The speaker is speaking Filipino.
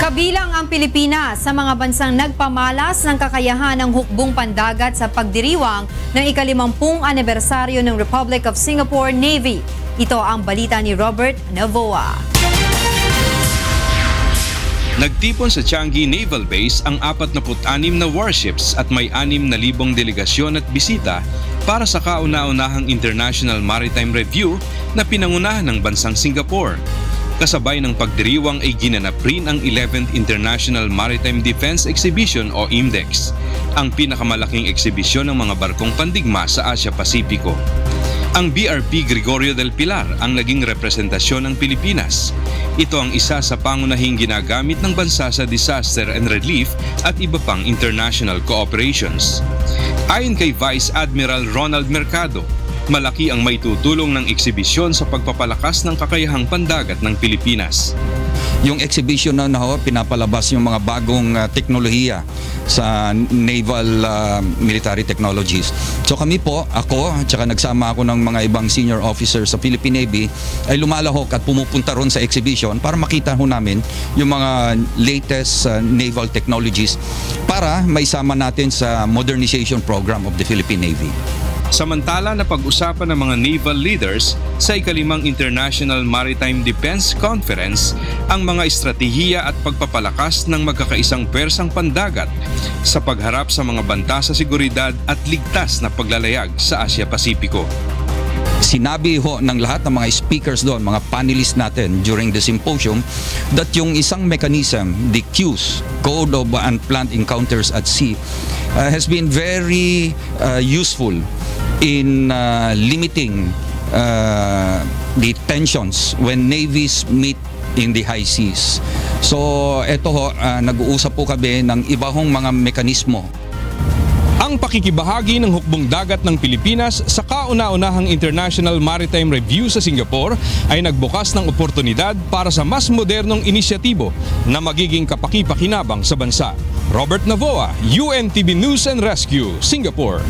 Kabilang ang Pilipinas sa mga bansang nagpamalas ng kakayahan ng hukbong pandagat sa pagdiriwang ng ika-50 anibersaryo ng Republic of Singapore Navy. Ito ang balita ni Robert Navoa. Nagtipon sa Changi Naval Base ang 46 na warships at may 6,000 delegasyon at bisita para sa kauna-unahang International Maritime Review na pinangunahan ng bansang Singapore. Kasabay ng pagdiriwang ay ginanap rin ang 11th International Maritime Defense Exhibition o IMDEX, ang pinakamalaking eksibisyon ng mga barkong pandigma sa Asia-Pasipiko. Ang BRP Gregorio del Pilar ang naging representasyon ng Pilipinas. Ito ang isa sa pangunahing ginagamit ng bansa sa disaster and relief at iba pang international cooperations. Ayon kay Vice Admiral Ronald Mercado, malaki ang maitutulong ng eksibisyon sa pagpapalakas ng kakayahang pandagat ng Pilipinas. Yung exhibition na pinapalabas yung mga bagong teknolohiya sa naval military technologies. So kami po, ako, tsaka nagsama ako ng mga ibang senior officers sa Philippine Navy ay lumalahok at pumupunta ron sa exhibition para makita ho namin yung mga latest naval technologies para maisama natin sa modernization program of the Philippine Navy. Samantala na pag-usapan ng mga naval leaders sa ika-5 International Maritime Defense Conference ang mga estratehiya at pagpapalakas ng magkakaisang pwersang pandagat sa pagharap sa mga banta sa seguridad at ligtas na paglalayag sa Asia-Pasipiko. Sinabi ho ng lahat ng mga speakers doon, mga panelists natin during the symposium, that yung isang mechanism, the CUES, Code of Unplanned Encounters at Sea, has been very useful in limiting the tensions when navies meet in the high seas. So ito ho, nag-uusap po kami ng iba hong mga mekanismo. Ang pakikibahagi ng hukbong dagat ng Pilipinas sa kauna-unahang International Maritime Review sa Singapore ay nagbukas ng oportunidad para sa mas modernong inisyatibo na magiging kapaki-pakinabang sa bansa. Robert Navoa, UNTV News and Rescue, Singapore.